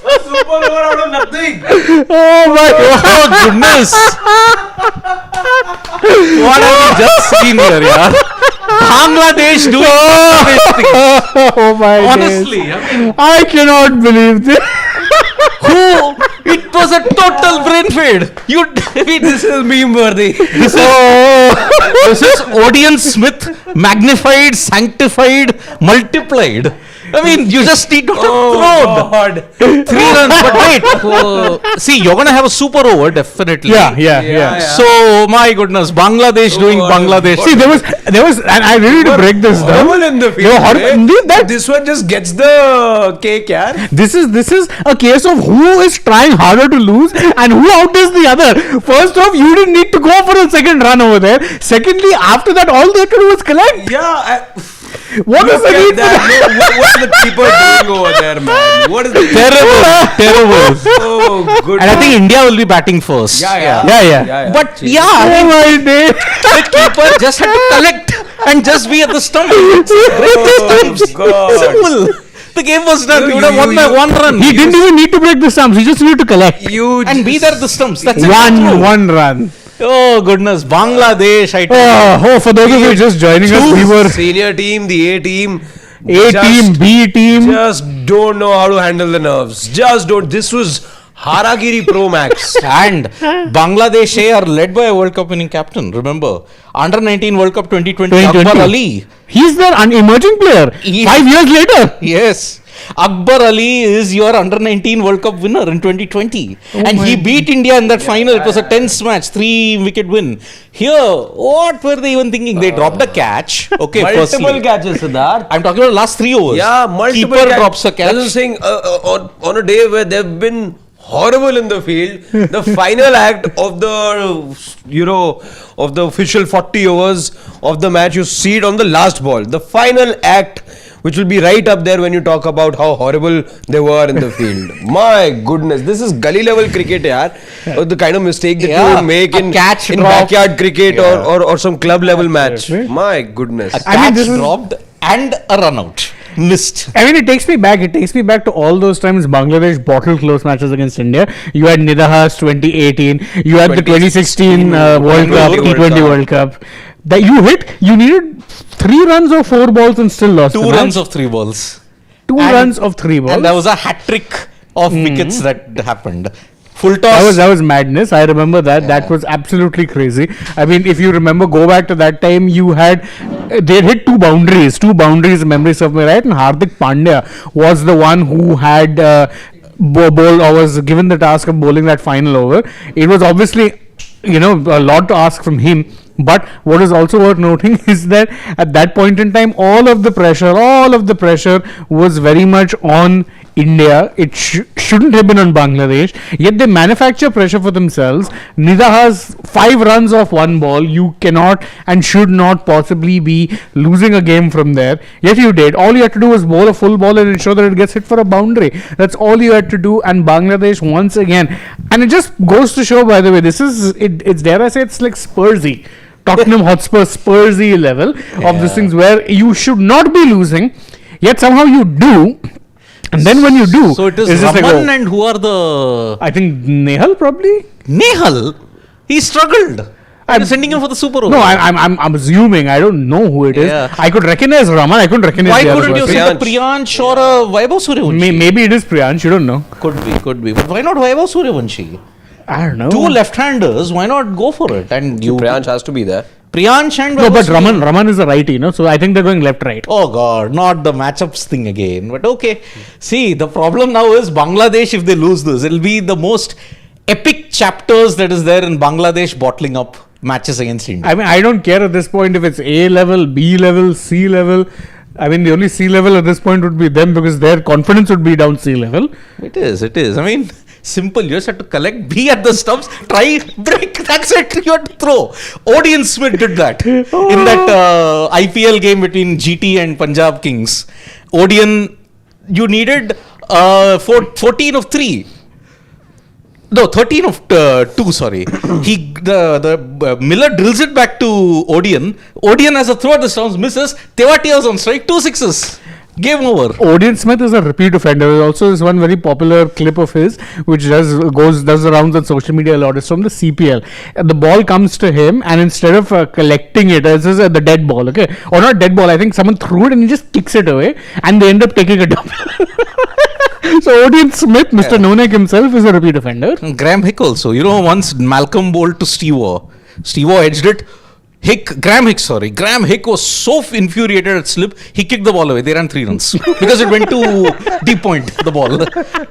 Super over out of nothing. Oh my goodness. What have we just seen here, yaar? Bangladesh doing this thing. Oh my Honestly, days. I cannot believe this. It was a total brain fade. This is meme worthy. This is Odeon Smith magnified, sanctified, multiplied. I mean, you just need to throw God. 3 runs. But wait, see, you're gonna have a super over definitely. Yeah. So my goodness, Bangladesh doing Bangladesh. See, there was, and I really need to break this down. Horrible in the They field. were horrible. Indeed, that This one just gets the cake, yaar. this is a case of who is trying harder to lose and who outdoes the other. First off, you didn't need to go for a second run over there. Secondly, after that, all they had to do was collect. Yeah. What is the need for that? What are the keeper doing over there, man? What is the Terrible. Oh, good. And I think India will be batting first. Yeah. But Oh yeah, my day. the keeper just had to collect and just be at the stump. God. Simple. The game was done. You would have won by 1 run. He didn't even need to break the stumps. He just needed to collect. And be there at the stumps. That's it. One run. Oh goodness, Bangladesh. I tell you. For those of you just joining us, we were Senior team, the A team. A team, B team. Just don't know how to handle the nerves. Just don't. This was Haragiri Pro Max. And Bangladesh are led by a World Cup winning captain. Remember, Under 19 World Cup 2020, Akbar Ali. He's their emerging player. 5 years later. Yes. Akbar Ali is your Under 19 World Cup winner in 2020. And he beat India in that final. It was a tense match, 3-wicket win. Here, what were they even thinking? They dropped a catch. Okay, Multiple firstly. catches, Siddharth. I'm talking about last 3 overs. Yeah, multiple Keeper drops a catch. I was saying, on a day where they've been horrible in the field, the final act of the official 40 overs of the match, you see it on the last ball. The final act, which will be right up there when you talk about how horrible they were in the field. My goodness, this is gully level cricket, yaar. Or the kind of mistake that you would make in backyard cricket or some club level match. My goodness. A catch dropped and a run out. Missed. I mean, it takes me back to all those times Bangladesh bottled close matches against India. You had Nidahas 2018, you had the 2016 World Cup, T20 World Cup. That you needed 3 runs or 4 balls and still lost. 2 runs of 3 balls. 2 runs of 3 balls. And there was a hat trick of wickets that happened. Full toss. That was madness. I remember that. That was absolutely crazy. I mean, if you remember, go back to that time, they hit 2 boundaries, memory serves me right, and Hardik Pandya was the one who had bowled or was given the task of bowling that final over. It was obviously, a lot to ask from him. But what is also worth noting is that at that point in time, all of the pressure was very much on India. It shouldn't have been on Bangladesh. Yet they manufacture pressure for themselves. Nida has 5 runs off 1 ball. You cannot and should not possibly be losing a game from there. Yet you did. All you had to do was bowl a full ball and ensure that it gets hit for a boundary. That's all you had to do. And Bangladesh once again. And it just goes to show, by the way, it's dare I say, it's like Spursy. Tottenham Hotspur Spursy level of these things where you should not be losing, yet somehow you do. And then when you do, so it is Raman and who are the... I think Nehal probably. Nehal? He struggled. I'm sending him for the super over. No, I'm assuming. I don't know who it is. Yeah. I could recognize Raman. I couldn't recognize. Why couldn't you say the Priyansh or Vaibhav Suryavanshi? Maybe it is Priyansh. You don't know. Could be. But why not Vaibhav Suryavanshi? I don't know. 2 left-handers. Why not go for it? And Priyansh has to be there. Priyansh and no, but Raman is a righty, so I think they're going left-right. Oh God, not the matchups thing again. But okay. See, the problem now is Bangladesh, if they lose this, it'll be the most epic chapters that is there in Bangladesh bottling up matches against India. I mean, I don't care at this point if it's A level, B level, C level. I mean, the only C level at this point would be them because their confidence would be down C level. It is. I mean, simple. You just have to collect, be at the stumps, try, break. That's it. You have to throw. Odeon Smith did that in that IPL game between GT and Punjab Kings. Odeon, you needed 14 of 3. No, 13 of 2, sorry. The Miller drills it back to Odeon. Odeon has a throw at the stumps, misses. Tewati was on strike, 2 sixes. Game over. Odion Smith is a repeat offender. There's also this one very popular clip of his which does the rounds on social media a lot. It's from the CPL. And the ball comes to him, and instead of collecting it, this is the dead ball, okay, or not dead ball. I think someone threw it and he just kicks it away, and they end up taking a double. So Odion Smith, Mr. Nonek himself, is a repeat offender. Graham Hick also. Once Malcolm bowled to Steve Waugh. Steve Waugh edged it. Graham Hick was so infuriated at slip, he kicked the ball away. They ran 3 runs because it went to deep point, the ball.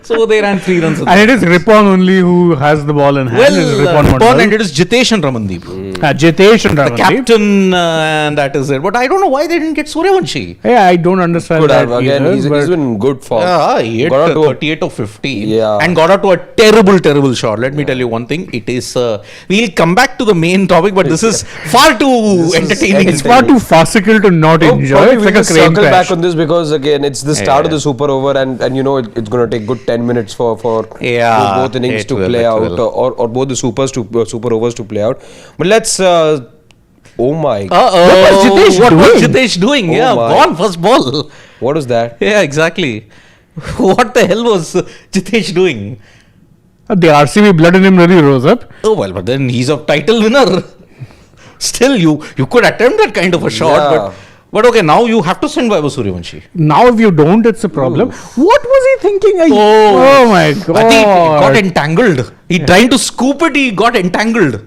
So they ran 3 runs. And it is Ripon only who has the ball in hand. Ripon, and it is Jitesh and Ramandeep. Jitesh and Ramandeep. The captain, and that is it. But I don't know why they didn't get Suryavanshi. Yeah, I don't understand Could that have. Again, either, he's been in good form. Yeah, he hit Got out to a- 38 of 15 Yeah. and got out to a terrible shot. Let me tell you one thing. It is, we'll come back to the main topic, but this is far too entertaining. It's far too farcical to not enjoy. Probably It's we'll like a just crane circle crash. back on this because again it's the start of Yeah. the super over and it's going to take good 10 minutes for Yeah, both innings it to will, play it out will. or both the super overs to play out. But let's oh my What was Jitesh doing? Oh Yeah, my. gone first ball. what was that? Yeah, exactly. What the hell was Jitesh doing? The RCB blood in him really rose up. Oh well, but then he's a title winner. Still, you could attempt that kind of a shot, Yeah. but okay, now you have to send Vaibhav Suryavanshi. Now, if you don't, it's a problem. What was he thinking? Oh. My god! I think he got entangled. He trying to scoop it, he got entangled.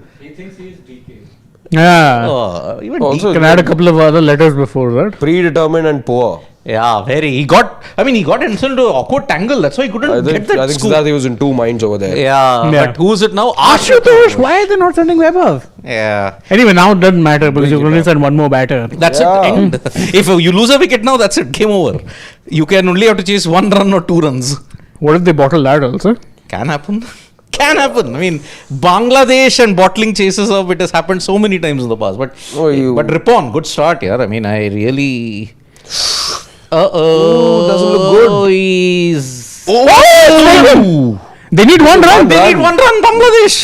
Yeah. Even Also, Can add a couple of other letters before that. Predetermined and poor. yeah, very. He got himself into an awkward tangle. That's why he couldn't I get think that scoop. Siddharth, he was in two minds over there. Yeah, Yeah. but who's it now? Ashutosh, why are they not sending Vaibhav? Yeah, Anyway, now it doesn't matter because Bring you it only up. send one more batter. that's Yeah. it. End. If you lose a wicket now, that's it. Game over. You can only have to chase 1 run or 2 runs. What if they bottle that also? Can happen. Can happen. I mean, Bangladesh and bottling chases up. It has happened so many times in the past. But but Ripon, good start here. I mean, I really. doesn't look good. He's. Oh! They need one run. They need 1 run, Bangladesh.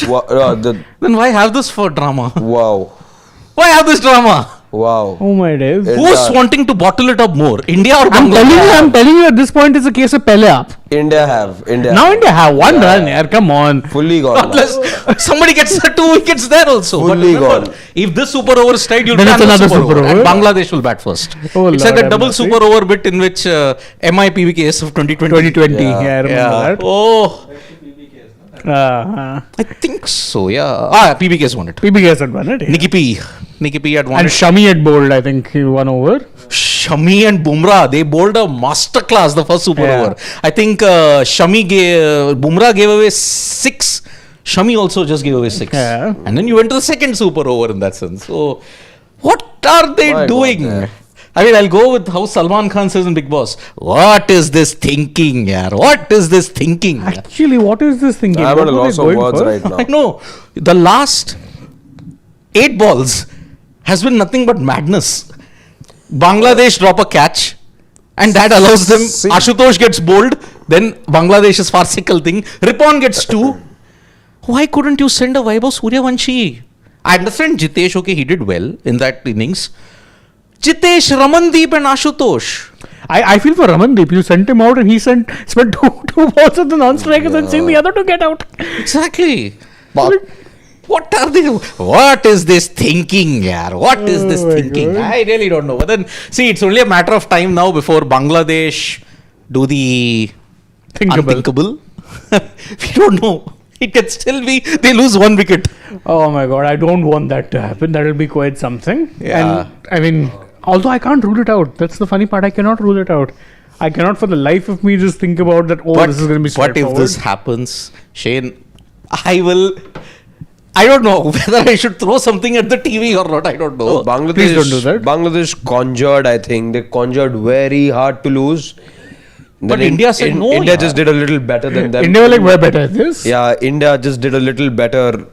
Then why have this for drama? Wow. Why have this drama? Wow. Oh my days. It- Who's wanting to bottle it up more? India or I'm Bangladesh? telling you at this point it's a case of Pele up. India have. Now India have one run, yaar, come on. Fully gone. now. Unless somebody gets the 2 wickets there also. But Fully remember, gone. if this super over is tied, you'll Then plan it's the another super super over. And over. Bangladesh will bat first. Oh, it's Lord like a have double mercy. super over bit in which MI-PBKS of 2020. 2020. Yeah. Yeah, I remember Yeah. that. Oh, Uh, I think so. Yeah. PBKS won it. PBKS had won it. Yeah. Nikki P had won And it. Shami had bowled, I think he won over. Shami and Bumrah, they bowled a masterclass the first super Yeah. over. I think Bumrah gave away 6. Shami also just gave away 6. Yeah. And then you went to the second super over in that sense. So, what are they My God, doing? yeah. I mean, I'll go with how Salman Khan says in Big Boss. What is this thinking, yaar? What is this thinking? Actually, what is this thinking? I'm What at a were they loss of going words for? right now. I know. The last 8 balls has been nothing but madness. Bangladesh drop a catch, and that allows them. See- Ashutosh gets bowled, then Bangladesh's farcical thing. Ripon gets 2. Why couldn't you send a Vaibhav Suryavanshi? I understand Jitesh, okay, he did well in that innings. Jitesh, Ramandeep, and Ashutosh. I feel for Ramandeep. You sent him out and he spent two balls at the non-strikers and seen the other two get out. Exactly. What are they? What is this thinking, yaar? What is this my thinking? God. I really don't know. But then, see, it's only a matter of time now before Bangladesh do the Thinkable. unthinkable. We don't know. It can still be they lose 1 wicket. Oh my god, I don't want that to happen. That will be quite something. Yeah. And I mean, although I can't rule it out. That's the funny part. I cannot rule it out. I cannot for the life of me just think about that. Oh, this is going to be What if straightforward. this happens, Shane? I don't know whether I should throw something at the TV or not. I don't know. Bangladesh, Please don't do that. Bangladesh conjured, I think. They conjured very hard to lose. But Then India said no, India yaar. just did a little better than them. India were like, we're better at this. Yeah, India just did a little better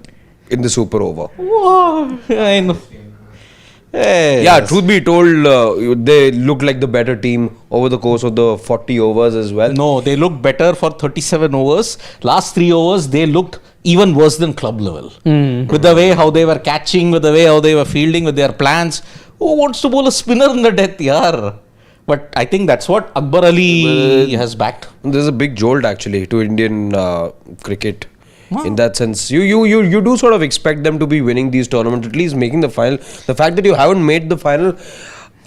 in the super over. I know. Hey, Yeah, truth be told, they looked like the better team over the course of the 40 overs as well. No, they looked better for 37 overs. Last 3 overs, they looked even worse than club level. With the way how they were catching, with the way how they were fielding, with their plans. Who wants to bowl a spinner in the death, yaar? But I think that's what Akbar Ali has backed. There's a big jolt actually to Indian cricket. In that sense, you do sort of expect them to be winning these tournaments, at least making the final. The fact that you haven't made the final,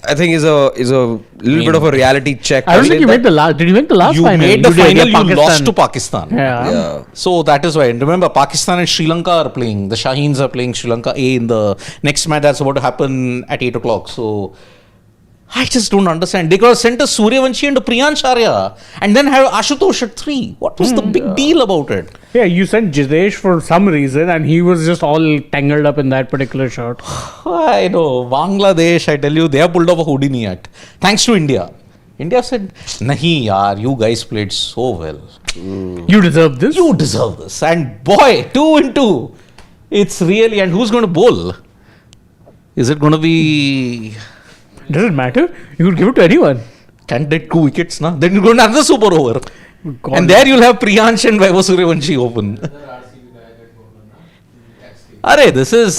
I think is a little bit of a reality check. I don't think you made the last. Did you make the last You final? made the You did, final, yeah, you lost to Pakistan. Yeah. So that is why. And remember, Pakistan and Sri Lanka are playing. The Shaheens are playing Sri Lanka A in the next match that's about to happen at 8 o'clock. So I just don't understand. They could have sent a Suryavanshi and a Priyansh Arya and then have Ashutosh at 3. What was the big deal about it? Yeah, you sent Jidesh for some reason and he was just all tangled up in that particular shot. I know. Bangladesh, I tell you, they have pulled off a Houdini act. Thanks to India. India said, Nahi yaar, you guys played so well. You deserve this. You deserve this. And boy, 2-2. It's really, and who's going to bowl? Is it going to be... Doesn't matter. You could give it to anyone. Can't take 2 wickets, na? Then you're going to have the super over. God. And there you'll have Priyansh and Vaibhav Suryavanshi open. Arey, this is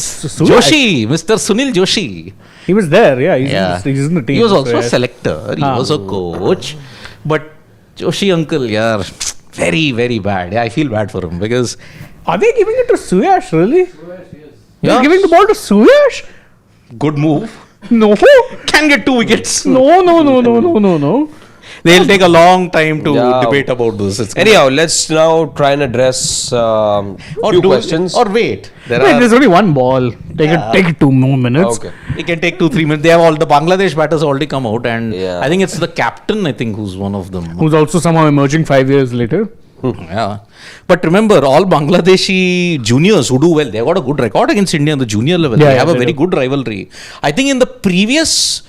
Joshi, Mr. Sunil Joshi. He was there, yeah. He's in the team. He was also a Yeah. selector. He was a coach. But Joshi uncle, yeah, very, very bad. Yeah, I feel bad for him because... Are they giving it to Suyash, really? Yeah. They're giving the ball to Suyash? Good move. No. Can get 2 wickets. No. They'll take a long time to Yeah. debate about this. Anyhow, let's now try and address few questions. Or wait. There's only one ball. Take 2 more minutes. Okay. It can take 2-3 minutes. They have all the Bangladesh batters already come out, and Yeah. I think it's the captain. I think who's one of them. Who's also somehow emerging 5 years later. Yeah, but remember, all Bangladeshi juniors who do well, they got a good record against India on the junior level. Yeah, they yeah, have a they very do. good rivalry. I think in the previous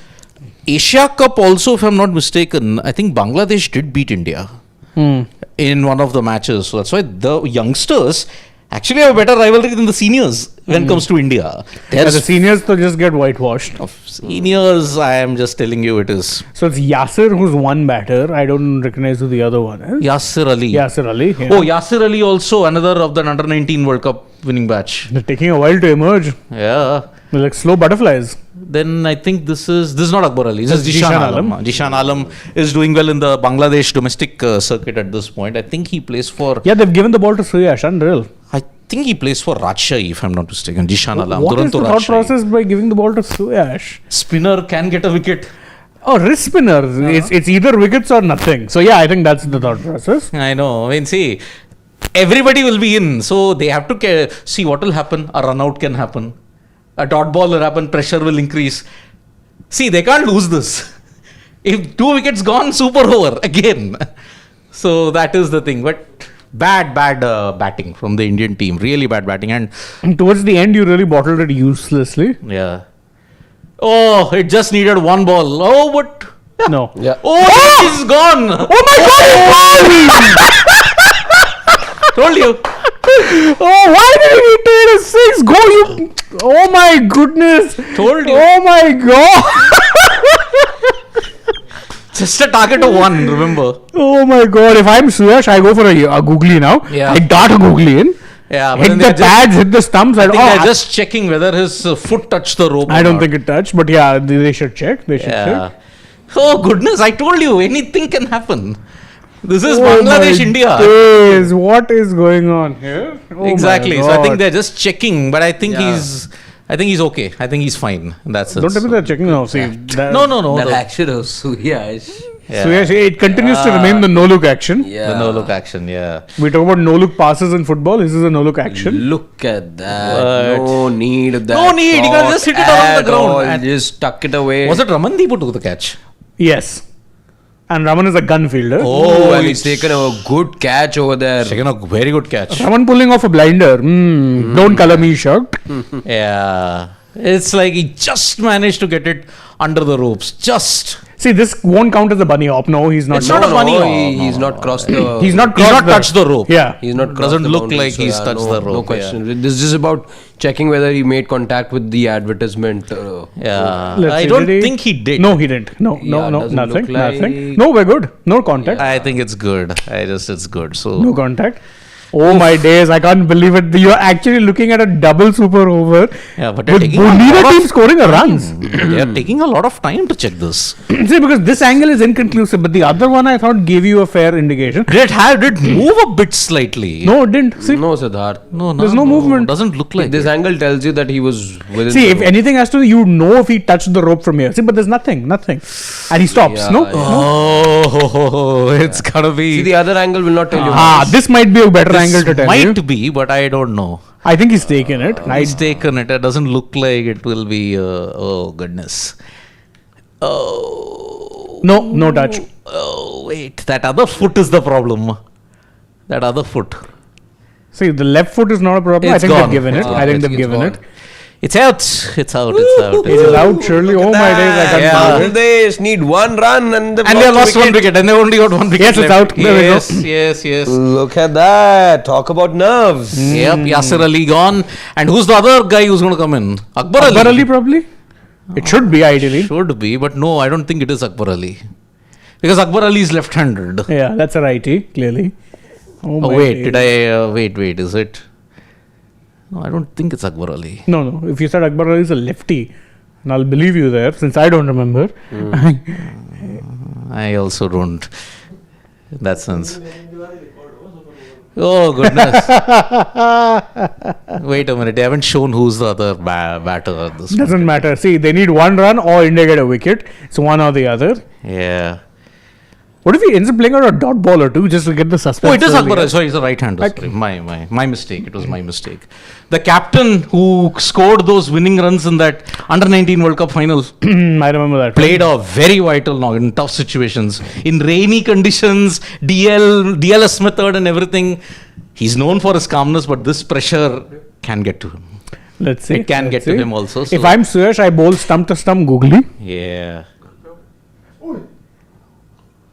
Asia Cup also, if I'm not mistaken, I think Bangladesh did beat India in one of the matches. So that's why the youngsters actually have a better rivalry than the seniors when it comes to India. Yeah, the seniors to just get whitewashed. Seniors, I am just telling you, it is So it's Yasir who's one batter. I don't recognize who the other one is. Yasir Ali. Yasir Ali. Yeah. Oh, Yasir Ali also another of the under 19 World Cup winning batch. They're taking a while to emerge. Yeah. They're like slow butterflies. Then I think this is not Akbar Ali. This is That's Jishan Jishan Alam. Alam. Jishan Alam is doing well in the Bangladesh domestic circuit at this point. I think he plays for. Yeah, they've given the ball to Suyash. Unreal. I think he plays for Rajshahi, if I'm not mistaken. Jishan Alam. What is the Duranto thought Rajshahi. process by giving the ball to Suyash? Spinner can get a wicket. Oh, wrist spinner. It's either wickets or nothing. So yeah, I think that's the thought process. I know. I mean, see, everybody will be in, so they have to see what will happen. A run out can happen. A dot ball will happen. Pressure will increase. See, they can't lose this. If 2 wickets gone, super over again. So that is the thing. But bad batting from the Indian team. Really bad batting. And Towards the end, you really bottled it uselessly. yeah. Oh, it just needed 1 ball. Oh, but No. Yeah. oh, he's gone. Oh my God! Told you. Oh, why did he take a 6? Go, you! Oh my goodness! Told you. Oh my God! Just a target of 1. Remember. Oh my God! If I'm Suyash, I go for a googly now. Yeah. I dart a googly in. Yeah. But Hit then the they're just, pads, hit the stumps. I think they're just checking whether his foot touched the rope. I or don't not. think it touched, but yeah, they should check. They should Yeah. check. Oh goodness! I told you anything can happen. This is Oh Bangladesh, my India. days, what is going on here? Oh my Exactly. So I God. think they're just checking, but I think Yeah. he's okay. I think he's fine. That's it. Don't tell me they're checking now. See, No. That the- action of Suyash. Yeah. Suyash, it continues to remain the no look action. Yeah. The no look action. Yeah. We talk about no look passes in football. This is a no look action. Look at that. But- No need of that. No need, you can shot just hit it around the at ground. all. And- Just tuck it away. Was it Ramandeep who took the catch? Yes. And Raman is a gun fielder. Oh, and he's taken a good catch over there. Taken a very good catch. Raman pulling off a blinder. Don't color me shocked. Yeah. It's like he just managed to get it under the ropes. Just. See, this won't count as a bunny hop. No, he's not. It's not a bunny hop. He's not crossed the. He's not. He's not crossed touched the rope. Yeah. He's not crossed Doesn't the look boundary, like he's touched the rope, No question. This is just about checking whether he made contact with the advertisement. Yeah. Let's I see, don't did he? think he did. No, he didn't. No, Yeah, doesn't nothing. look like- Nothing. No, we're good. No contact. I think it's good. It's good. So No contact. Oh my days! I can't believe it. You're actually looking at a double super over. Yeah, but they're with taking a neither lot team of scoring a runs. They are taking a lot of time to check this. See, because this angle is inconclusive, but the other one I thought gave you a fair indication. Did move a bit slightly. No, it didn't. See, No, Siddharth. There's no movement. Doesn't look like This it. angle tells you that he was within see, the if rope. anything has to, you know if he touched the rope from here. See, but there's nothing, and he stops. Yeah, No, yeah. Oh, it's gotta be. See, the other angle will not tell you. this might be a better This angle to tell you. might be, but I don't know. I think he's taken it. He's taken it. It doesn't look like it will be. Oh goodness. Oh. No touch. Oh wait, that other foot is the problem. That other foot. See, the left foot is not a problem. I It's think gone. they've given it. It's I think gone. they've It's given gone. it. It's out. It's out. It's out. It is out, surely. Oh my days, I can't Yeah. believe it. Bangladesh need one run and And they lost one wicket, and they only got one wicket. Yes, it's left. out. There we go. Yes. Look at that. Talk about nerves. Yep, Yasir Ali gone. And who's the other guy who's going to come in? Akbar Ali. Akbar Ali probably? It should be ideally. Should be, but no, I don't think it is Akbar Ali. Because Akbar Ali is left-handed. Yeah, that's a righty, clearly. Oh, my wait, days. did I... wait, is it? No, I don't think it's Akbar Ali. No. If you said Akbar Ali is a lefty, and I'll believe you there, since I don't remember. I also don't. In that sense. Oh, goodness. Wait a minute, they haven't shown who's the other batter at this point. Doesn't matter. See, they need one run or India get a wicket. It's one or the other. Yeah. What if he ends up playing out a dot ball or two just to get the suspense? Oh, it is early? Akbar Ali. Sorry, it's a right-hander. Sorry. My mistake. It was my mistake. The captain who scored those winning runs in that Under-19 World Cup final I remember that. played a very vital knock in tough situations. In rainy conditions, DLS method and everything. He's known for his calmness, but this pressure can get to him. Let's see. It can Let's get to see. him also. So If I'm Suyash, I bowl stump to stump googly. yeah.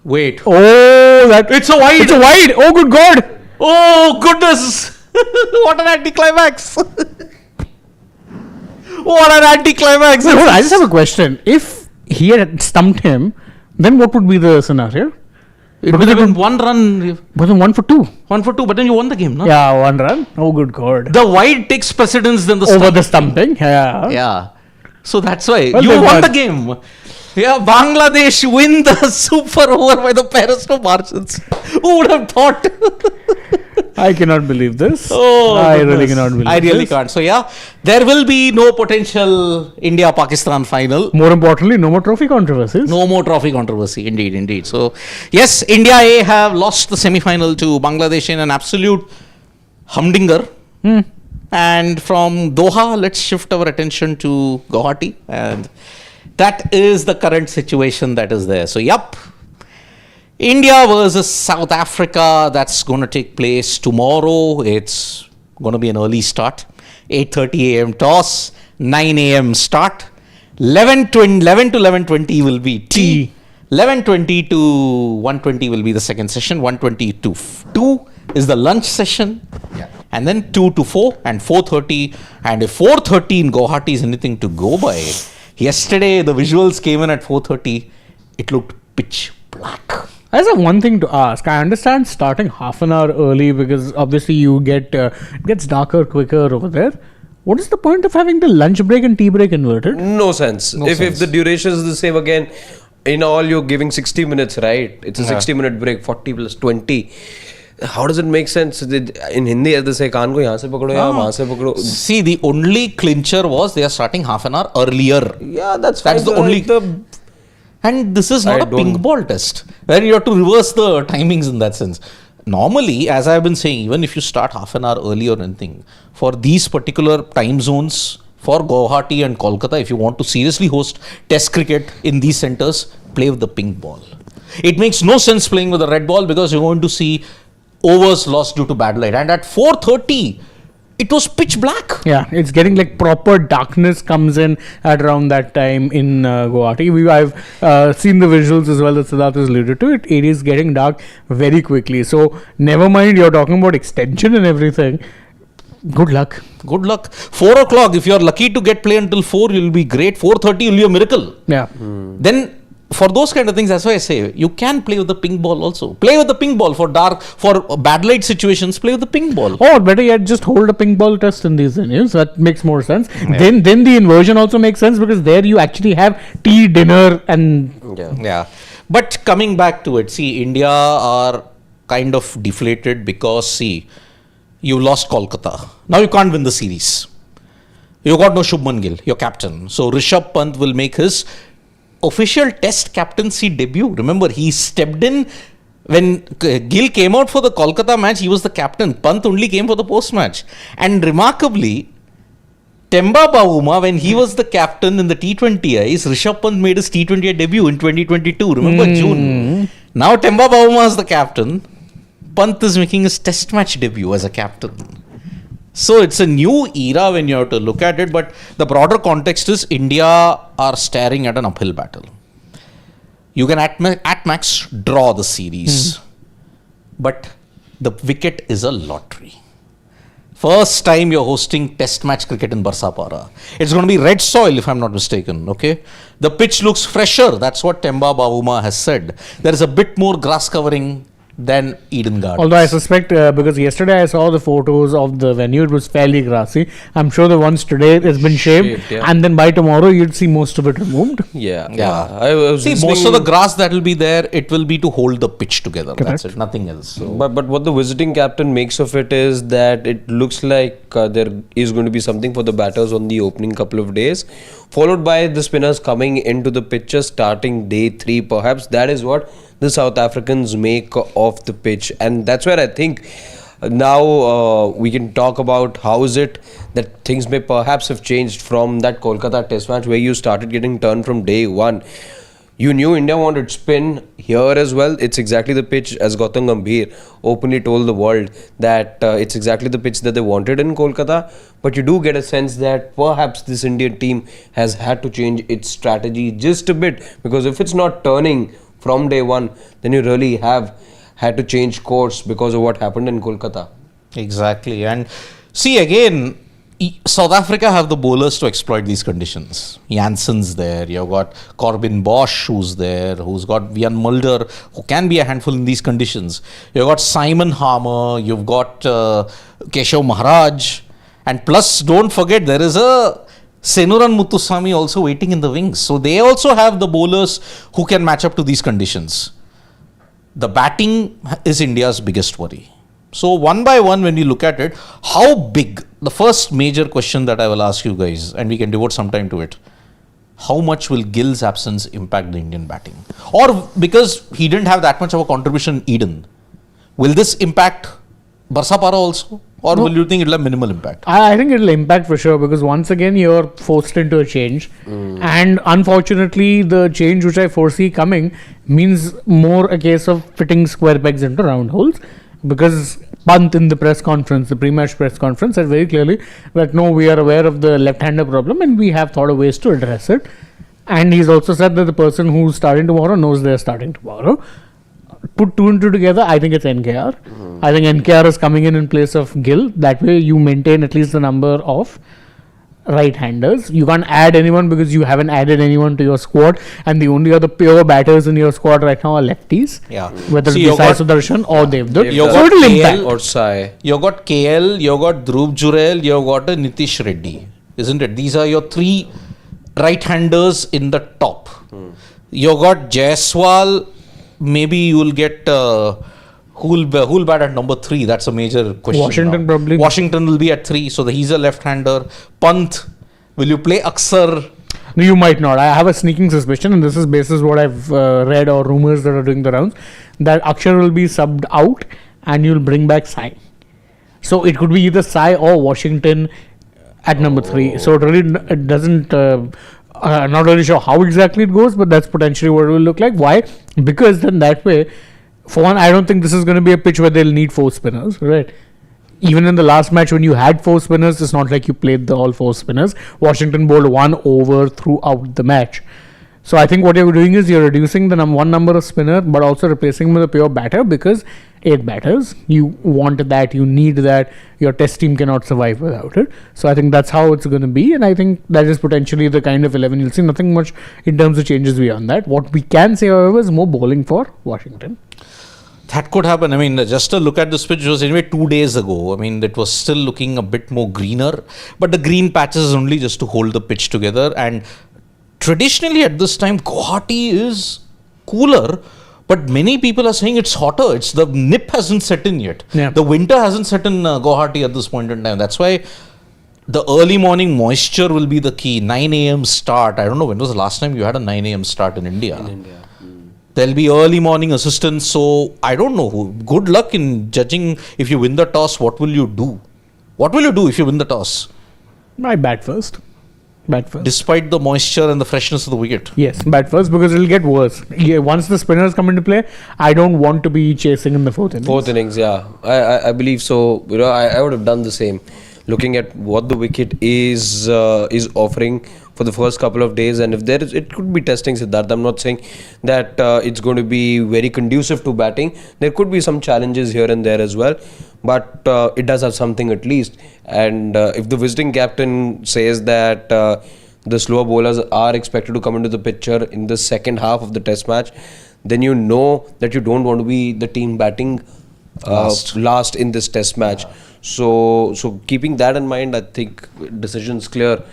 Wait. Oh, It's a wide. It's a wide. Oh, good God. Oh, goodness. What an anticlimax. What an anticlimax. Wait, hold on, I just have a question. If he had stumped him, then what would be the scenario? It would have been one run. But then 1 for 2. 1 for 2, but then you won the game, no? Yeah, 1 run. Oh, good God. The wide takes precedence than the Over stump. the stumping. Yeah. Yeah. So that's why Well, you they won won. the game. Yeah, Bangladesh win the super over by the Periscope Martians. Who would have thought? I cannot believe this. Oh, I really goodness. cannot believe I really this. can't. So yeah, there will be no potential India-Pakistan final. More importantly, no more trophy controversies. No more trophy controversy. Indeed. So yes, India A have lost the semi-final to Bangladesh in an absolute humdinger. And from Doha, let's shift our attention to Guwahati. And that is the current situation that is there. So, yup. India versus South Africa. That's going to take place tomorrow. It's going to be an early start. 8:30 a.m. toss. 9 a.m. start. 11 to 11:20 will be tea. 11:20 to 1:20 will be the second session. 1:20 to 2 is the lunch session. And then 2 to 4 and 4:30. And if 4:30 in Guwahati is anything to go by, yesterday the visuals came in at 4:30. It looked pitch black. I just have one thing to ask. I understand starting half an hour early because obviously you get it gets darker quicker over there. What is the point of having the lunch break and tea break inverted? No sense. If the duration is the same again, in all you're giving 60 minutes, right? It's a 60-minute break, 40 plus 20. How does it make sense? In Hindi, as they say, kaan ko yahan se pakdo ya wahan se pakdo. See, the only clincher was they are starting half an hour earlier. Yeah, that's fine. That's the but only. like And this is not I a pink don't- ball test where you have to reverse the timings in that sense. Normally, as I've been saying, even if you start half an hour early or anything, for these particular time zones, for Guwahati and Kolkata, if you want to seriously host test cricket in these centers, play with the pink ball. It makes no sense playing with the red ball because you're going to see overs lost due to bad light. And at 4:30, it was pitch black. Yeah, it's getting like proper darkness comes in at around that time in Guwahati. I've seen the visuals as well that Siddharth has alluded to it. It is getting dark very quickly. So never mind, you're talking about extension and everything. Good luck. Good luck. 4 o'clock, if you're lucky to get play until 4, you'll be great. 4:30 will be a miracle. Yeah. Then for those kind of things, that's why I say you can play with the pink ball also. Play with the pink ball for bad light situations. Play with the pink ball. Or better yet, just hold a pink ball test in these venues. That makes more sense. Then the inversion also makes sense because there you actually have tea, dinner, and Yeah. But coming back to it, see, India are kind of deflated because, see, you lost Kolkata. Now you can't win the series. You got no Shubman Gill, your captain. So Rishabh Pant will make his official test captaincy debut. Remember, he stepped in when Gill came out for the Kolkata match. He was the captain. Pant only came for the post match. And remarkably, Temba Bavuma, when he was the captain in the T20Is, Rishabh Pant made his T20I debut in 2022. Remember June. Now Temba Bavuma is the captain. Pant is making his test match debut as a captain. So it's a new era when you have to look at it, but the broader context is India are staring at an uphill battle. You can at max draw the series, but the wicket is a lottery. First time you're hosting test match cricket in Barsapara. It's going to be red soil if I'm not mistaken, okay? The pitch looks fresher, that's what Temba Bavuma has said. There is a bit more grass covering than Eden Gardens. although I suspect because yesterday I saw the photos of the venue, it was fairly grassy. I'm sure the ones today has been shaved, yeah. and then by tomorrow you'd see most of it removed. Yeah. Yeah. I was See, most of the grass that will be there, it will be to hold the pitch together. That's it, nothing else. So. But what the visiting captain makes of it is that it looks like there is going to be something for the batters on the opening couple of days, followed by the spinners coming into the picture starting day 3 perhaps. That is what the South Africans make of the pitch, and that's where I think now we can talk about how is it that things may perhaps have changed from that Kolkata test match where you started getting turned from day 1. You knew India wanted spin here as well. It's exactly the pitch, as Gautam Gambhir openly told the world, that it's exactly the pitch that they wanted in Kolkata. But you do get a sense that perhaps this Indian team has had to change its strategy just a bit, because if it's not turning from day 1, then you really have had to change course because of what happened in Kolkata. Exactly. And see, again, South Africa have the bowlers to exploit these conditions. Jansen's there. You've got Corbin Bosch who's there, who's got Vian Mulder, who can be a handful in these conditions. You've got Simon Harmer. You've got Keshav Maharaj. And plus, don't forget, there is a Senuran Muthuswamy also waiting in the wings. So they also have the bowlers who can match up to these conditions. The batting is India's biggest worry. So one by one, when you look at it, how big, the first major question that I will ask you guys, and we can devote some time to it, how much will Gill's absence impact the Indian batting? Or because he didn't have that much of a contribution in Eden, will this impact Barsapara also? Or will you think it'll have minimal impact? I think it'll impact for sure, because once again you're forced into a change, and unfortunately the change which I foresee coming means more a case of fitting square pegs into round holes, because Pant in the press conference, the pre-match press conference, said very clearly that no, we are aware of the left-hander problem and we have thought of ways to address it. And he's also said that the person who's starting tomorrow knows they're starting tomorrow. Put 2 and 2 together, I think it's NKR. I think NKR is coming in place of Gill. That way you maintain at least the number of right-handers. You can't add anyone because you haven't added anyone to your squad, and the only other pure batters in your squad right now are lefties. Yeah. Whether See, it be Sai Sudarshan or Devdutt. So it'll impact. Or Sai. You've got KL, you've got Dhruv Jurel, you've got a Nitish Reddy, isn't it? These are your 3 right-handers in the top. You've got Jaiswal, maybe you'll get who'll bat at number 3. That's a major question. Washington now. probably. Washington will be at 3, so he's a left-hander. Pant, will you play Aksar? No, you might not. I have a sneaking suspicion, and this is basis what I've read or rumors that are doing the rounds, that Akshar will be subbed out and you'll bring back Sai. So it could be either Sai or Washington at number 3. So it really it doesn't. Not really sure how exactly it goes, but that's potentially what it will look like. Why? Because then that way, for one, I don't think this is going to be a pitch where they'll need 4 spinners, right? Even in the last match when you had 4 spinners, it's not like you played all 4 spinners. Washington bowled 1 over throughout the match. So I think what you're doing is you're reducing the one number of spinner, but also replacing them with a pure batter, because 8 batters. You want that, you need that. Your test team cannot survive without it. So I think that's how it's going to be, and I think that is potentially the kind of 11 you'll see. Nothing much in terms of changes beyond that. What we can say, however, is more bowling for Washington. That could happen. I mean, just a look at the pitch was anyway 2 days ago. I mean, it was still looking a bit more greener, but the green patches is only just to hold the pitch together. And traditionally at this time, Guwahati is cooler, but many people are saying it's hotter. It's the nip hasn't set in yet. Yeah. The winter hasn't set in Guwahati at this point in time. That's why the early morning moisture will be the key. 9 a.m. start. I don't know when was the last time you had a 9 a.m. start in India. There'll be early morning assistance. So I don't know. Good luck in judging if you win the toss. What will you do? What will you do if you win the toss? I bat first. Despite the moisture and the freshness of the wicket. Yes, bat first, because it'll get worse. Yeah, once the spinners come into play, I don't want to be chasing in the fourth innings. Fourth innings, yeah. I believe so. You know, I would have done the same. Looking at what the wicket is offering for the first couple of days, and if there is, it could be testing Siddharth. I'm not saying that it's going to be very conducive to batting. There could be some challenges here and there as well, but it does have something at least. And if the visiting captain says that the slower bowlers are expected to come into the picture in the second half of the test match, then you know that you don't want to be the team batting last in this test match. So keeping that in mind, I think decision's clear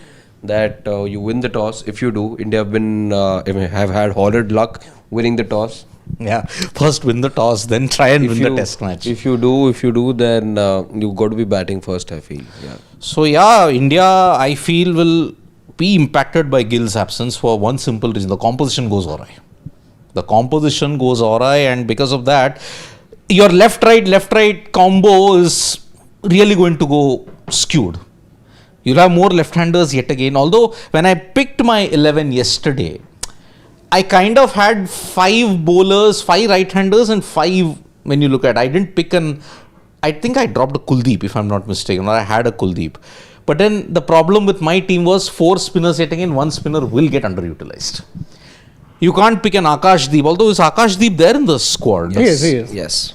that you win the toss. If you do, India have had horrid luck winning the toss. Yeah, first win the toss, then try and win the test match. If you do, then you got to be batting first, I feel. Yeah. So yeah, India, I feel, will be impacted by Gill's absence for one simple reason: the composition goes awry. And because of that, your left-right combo is really going to go skewed. You'll have more left-handers yet again. Although when I picked my 11 yesterday, I kind of had 5 bowlers, 5 right-handers and 5 when you look at. I didn't pick I think I dropped a Kuldeep if I'm not mistaken, or I had a Kuldeep. But then the problem with my team was 4 spinners yet again, 1 spinner will get underutilized. You can't pick an Akashdeep, although is Akashdeep there in the squad? Yes, he is. Yes.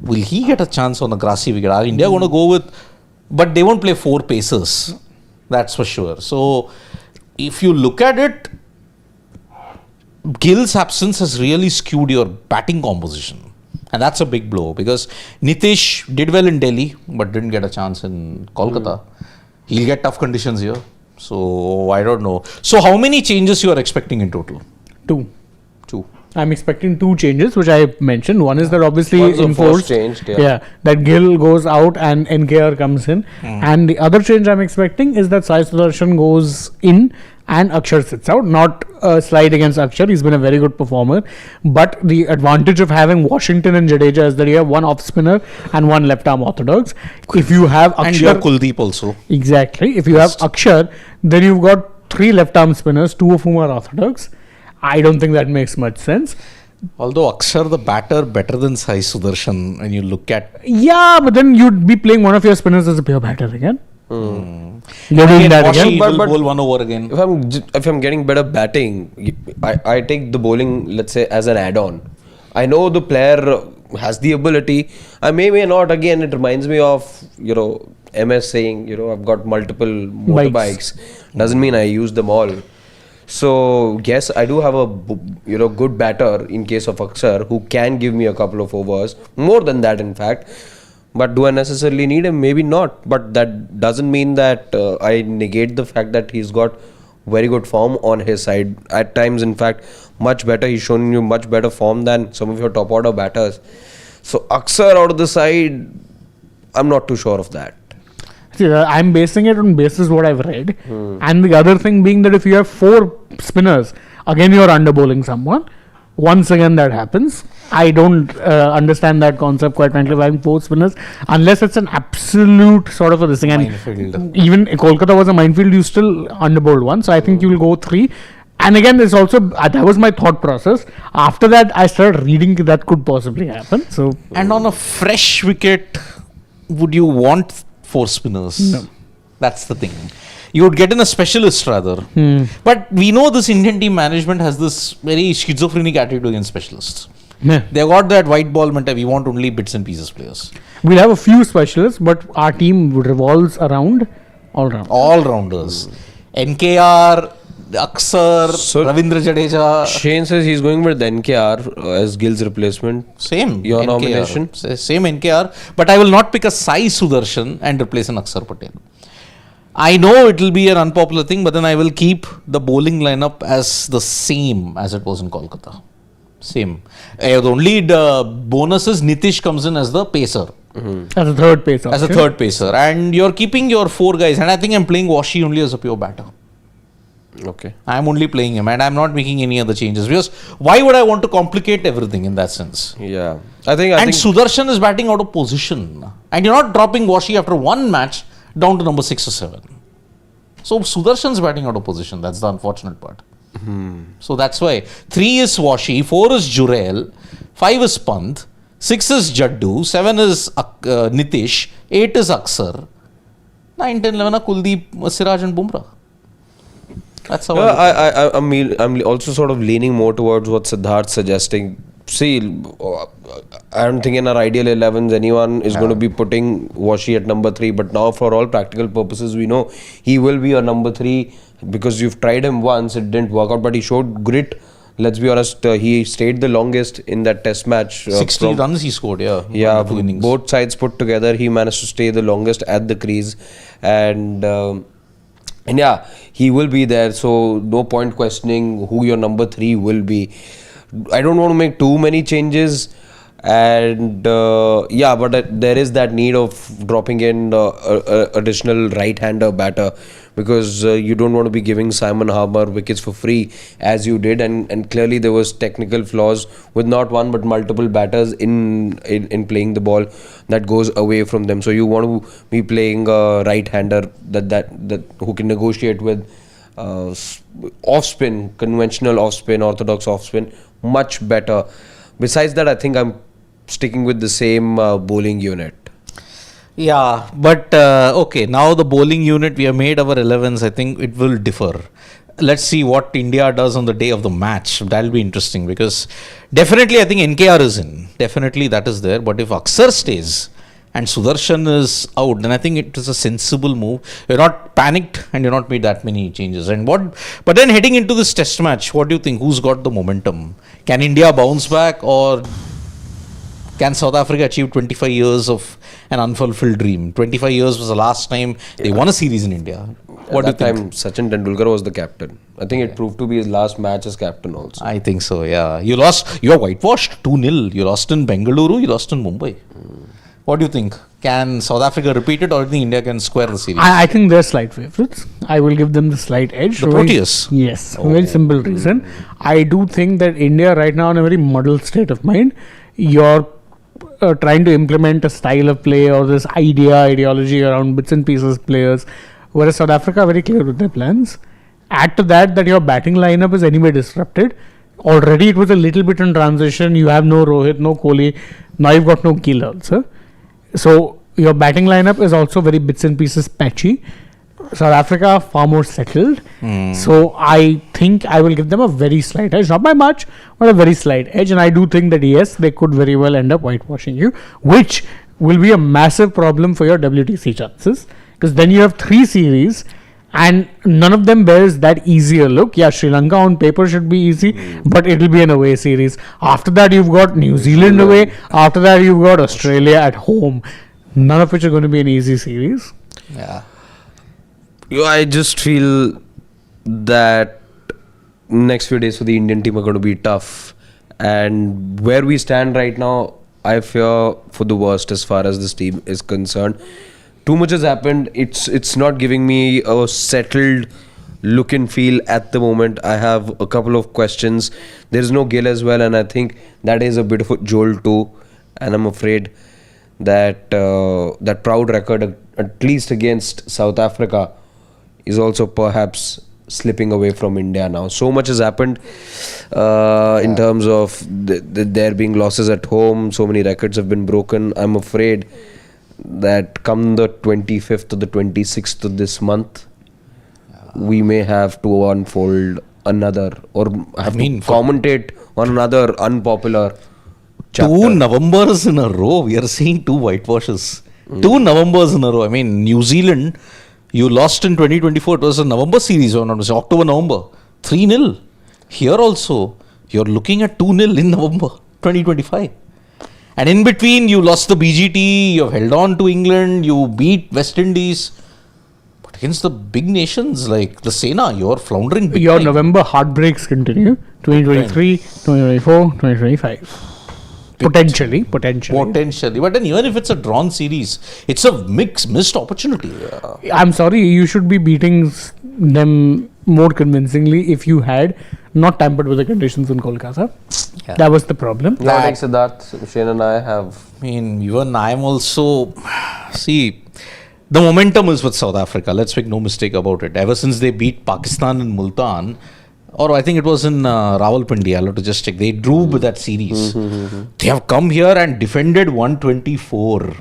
Will he get a chance on a grassy wicket? Are India going to go with... But they won't play 4 pacers. That's for sure. So, if you look at it, Gill's absence has really skewed your batting composition. And that's a big blow because Nitish did well in Delhi but didn't get a chance in Kolkata. He'll get tough conditions here. So, I don't know. So, how many changes you are expecting in total? 2. 2. I'm expecting 2 changes, which I mentioned. One is that obviously One's enforced. changed, That Gill goes out and NKR comes in. And the other change I'm expecting is that Sai Sudarshan goes in and Akshar sits out. Not a slide against Akshar. He's been a very good performer. But the advantage of having Washington and Jadeja is that you have 1 off spinner and 1 left arm orthodox. If you have Akshar, And you have Kuldeep also. Exactly. If you have Akshar, then you've got 3 left arm spinners, 2 of whom are orthodox. I don't think that makes much sense. Although Akshar, the batter, better than Sai Sudarshan when you look at... Yeah, but then you'd be playing one of your spinners as a pure batter again. You're doing that Washi again. will But- bowl 1 over again. If I'm getting better batting, I take the bowling, let's say, as an add-on. I know the player has the ability. I may not. Again, it reminds me of MS saying, I've got multiple motorbikes. Doesn't mean I use them all. So yes, I do have a good batter in case of Akshar who can give me a couple of overs, more than that in fact. But do I necessarily need him? Maybe not. But that doesn't mean that I negate the fact that he's got very good form on his side. At times, in fact, much better. He's shown you much better form than some of your top order batters. So Akshar out of the side, I'm not too sure of that. See, I'm basing it on basis what I've read. And the other thing being that if you have 4 spinners, again you're under bowling someone. Once again that happens. I don't understand that concept quite frankly of having 4 spinners unless it's an absolute sort of a thing. And Minefield. even Kolkata was a minefield, you still underbowled 1. So I think you will go 3. And again, there's also that was my thought process. After that, I started reading that could possibly happen. So And on a fresh wicket, would you want 4 spinners? No. That's the thing. You would get in a specialist rather. But we know this Indian team management has this very schizophrenic attitude against specialists. Yeah. They got that white ball mentality. We want only bits and pieces players. We'll have a few specialists, but our team revolves around all round. All rounders. NKR, Aksar, So- Ravindra Jadeja. Shane says he's going with NKR as Gill's replacement. Same. Your NKR. nomination? Same NKR. But I will not pick a Sai Sudarshan and replace an Aksar Patel. I know it will be an unpopular thing, but then I will keep the bowling lineup as the same as it was in Kolkata. Same. The only bonus is Nitish comes in as the pacer. As a third pace As a option. third pacer. And you're keeping your 4 guys. And I think I'm playing Washi only as a pure batter. Okay. I'm only playing him and I'm not making any other changes. Because why would I want to complicate everything in that sense? Yeah. I think Sudarshan is batting out of position. And you're not dropping Washi after one match down to number 6 or 7. So Sudarshan's batting out of position. That's the unfortunate part. So that's why 3 is Washi, 4 is Jurel, 5 is Pant, 6 is Jaddu, 7 is Nitish, 8 is Aksar, 9, 10, 11 are Kuldeep, Siraj and Bumrah. That's how I'm also sort of leaning more towards what Siddharth's suggesting. See, I don't think in our ideal 11s anyone is going to be putting Washi at number 3, but now for all practical purposes we know he will be a number 3 because you've tried him once, it didn't work out, but he showed grit. Let's be honest, he stayed the longest in that test match. 60 runs he scored, Yeah, 2 innings. both sides put together, he managed to stay the longest at the crease, and yeah, he will be there. So no point questioning who your number 3 will be. I don't want to make too many changes, and but there is that need of dropping in additional right-hander batter, because you don't want to be giving Simon Harmer wickets for free as you did, and clearly there was technical flaws with not one but multiple batters in playing the ball that goes away from them. So you want to be playing a right-hander that who can negotiate with off-spin, conventional off-spin, orthodox off-spin, much better. Besides that, I think I'm sticking with the same bowling unit. Yeah, but okay, now the bowling unit, we have made our 11s. I think it will differ. Let's see what India does on the day of the match. That'll be interesting because definitely I think NKR is in. Definitely that is there. But if Aksar stays and Sudarshan is out, then I think it is a sensible move. You're not panicked and you're not made that many changes. But then heading into this test match, what do you think? Who's got the momentum? Can India bounce back, or can South Africa achieve 25 years of an unfulfilled dream? 25 years was the last time they won a series in India. What do you think? Time Sachin Tendulkar was the captain. I think it proved to be his last match as captain also. I think so, yeah. You are whitewashed 2-0. You lost in Bengaluru, you lost in Mumbai. What do you think? Can South Africa repeat it, or do you think India can square the series? I think they're slight favourites. I will give them the slight edge. The Proteas? Yes, very simple reason. I do think that India right now in a very muddled state of mind. You're trying to implement a style of play or this ideology around bits and pieces players, whereas South Africa are very clear with their plans. Add to that your batting lineup is anyway disrupted. Already it was a little bit in transition. You have no Rohit, no Kohli. Now you've got no Gill also. So your batting lineup is also very bits and pieces patchy. South Africa far more settled. So I think I will give them a very slight edge, not by much, but a very slight edge. And I do think that yes, they could very well end up whitewashing you, which will be a massive problem for your WTC chances, because then you have 3 series and none of them bears that easier look. Yeah, Sri Lanka on paper should be easy, but it will be an away series. After that you've got New Zealand away. After that you've got Australia at home. None of which are going to be an easy series. Yeah. I just feel that next few days for the Indian team are going to be tough, and where we stand right now, I fear for the worst as far as this team is concerned. Too much has happened. It's not giving me a settled look and feel at the moment. I have a couple of questions. There is no Gill as well, and I think that is a bit of a jolt too. And I'm afraid that that proud record, at least against South Africa, is also perhaps slipping away from India now. So much has happened in terms of there being losses at home. So many records have been broken. I'm afraid that come the 25th or the 26th of this month, we may have to unfold another, or have to commentate on another unpopular 2 Novembers in a row. We are seeing 2 whitewashes. 2 Novembers in a row. I mean, New Zealand, you lost in 2024. It was a November series, or not, October, November. 3-0. Here also, you're looking at 2-0 in November 2025. And in between, you lost the BGT, you've held on to England, you beat West Indies. But against the big nations like the Sena, you're floundering big Your time. November heartbreaks continue. 2023, 2024, 2025. Potentially. But then even if it's a drawn series, it's a missed opportunity. I'm sorry, you should be beating them more convincingly if you had not tampered with the conditions in Kolkata. Yeah. That was the problem. Like Siddharth, Shane and I have. I mean, even I'm also... See, the momentum is with South Africa. Let's make no mistake about it. Ever since they beat Pakistan in Multan, or I think it was in Rawalpindi, I'll have to just check. They drew with that series. They have come here and defended 124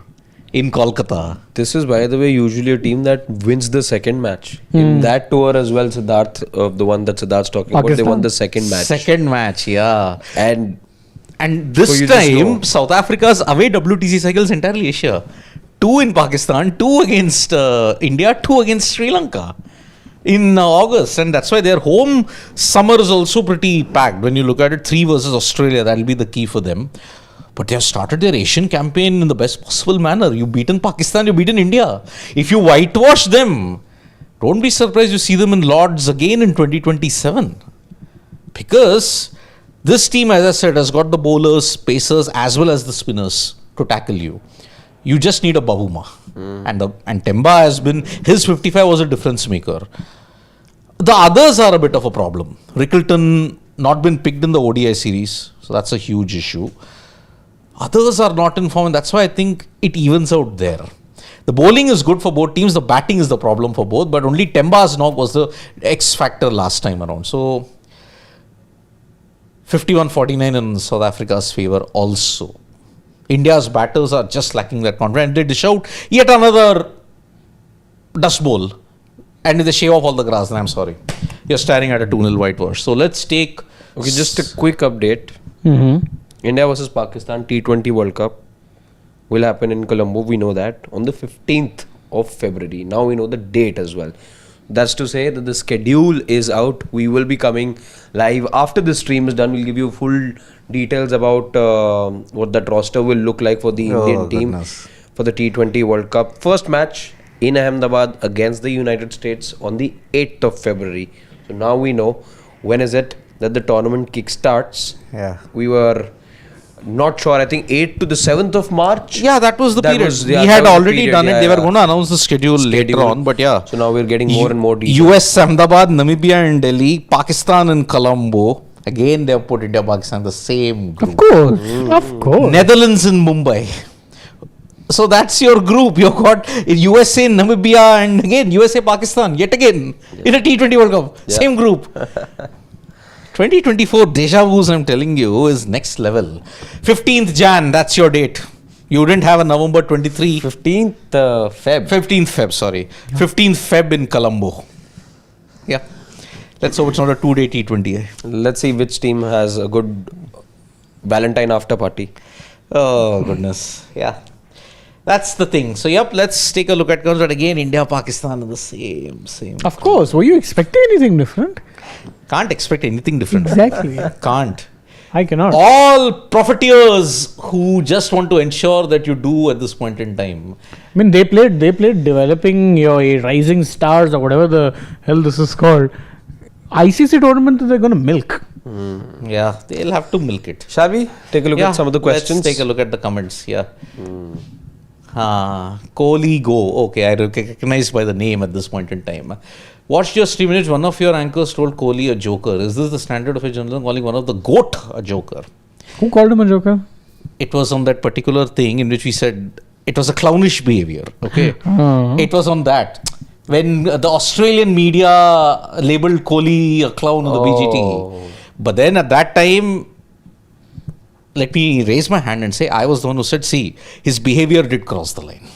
in Kolkata. This is, by the way, usually a team that wins the second match. In that tour as well, Siddharth, the one that Siddharth's talking about, they won the second match. Second match, yeah. And This So you just know. time, South Africa's away WTC cycles entirely Asia. 2 in Pakistan, 2 against India, 2 against Sri Lanka in August. And that's why their home summer is also pretty packed. When you look at it, 3 versus Australia, that'll be the key for them. But they have started their Asian campaign in the best possible manner. You've beaten Pakistan, you've beaten India. If you whitewash them, don't be surprised you see them in Lords again in 2027. Because this team, as I said, has got the bowlers, pacers, as well as the spinners to tackle you. You just need a Bahuma. And Temba has been, his 55 was a difference maker. The others are a bit of a problem. Rickleton not been picked in the ODI series, so that's a huge issue. Others are not in form, and that's why I think it evens out there. The bowling is good for both teams, the batting is the problem for both, but only Temba's knock was the X factor last time around. So 51-49 in South Africa's favour also. India's batters are just lacking that confidence. They dish out yet another dust bowl. And if they shave off all the grass, then I'm sorry. You're staring at a 2-0 whitewash. So let's take... okay, just a quick update. India versus Pakistan T20 World Cup will happen in Colombo. We know that on the 15th of February. Now we know the date as well. That's to say that the schedule is out. We will be coming live after the stream is done. We'll give you full details about what that roster will look like for the Indian team for the T20 World Cup. First match in Ahmedabad against the United States on the 8th of February. So now we know when is it that the tournament kickstarts. Yeah. We were not sure. I think 8th to the 7th of March. Yeah, that was the period. Was, we yeah, had that was the already period, done it. yeah, They were yeah. going to announce the schedule later on, but yeah. So now we're getting more and more details. US, Ahmedabad, Namibia and Delhi, Pakistan and Colombo. Again, they have put India, Pakistan in the same group. Of course. Of course. Netherlands in Mumbai. So that's your group. You've got USA, Namibia and again USA, Pakistan. Yet again in a T20 World Cup. Same group. 2024 deja vus, I'm telling you, is next level. 15th Jan, that's your date. You didn't have a November 23. 15th Feb. 15th Feb, sorry. 15th Feb in Colombo. Yeah. Let's hope it's not a 2-day T20. Let's see which team has a good Valentine after party. Oh, goodness. Yeah. That's the thing. So, yep, let's take a look at comes. But again, India, Pakistan are the same. Of course. Were you expecting anything different? Can't expect anything different. Exactly. Can't. I cannot. All profiteers who just want to ensure that you do at this point in time. I mean, they played developing your rising stars or whatever the hell this is called. ICC tournament they're going to milk. Yeah, they'll have to milk it. Shall we take a look at some of the questions? Let's take a look at the comments. Yeah. Kohli Go. Okay, I recognize by the name at this point in time. Watched your stream in which one of your anchors told Kohli a joker. Is this the standard of a journalism calling one of the GOAT a joker? Who called him a joker? It was on that particular thing in which we said it was a clownish behavior. Okay. It was on that. When the Australian media labelled Kohli a clown on the BGT. But then at that time, let me raise my hand and say I was the one who said, see, his behavior did cross the line.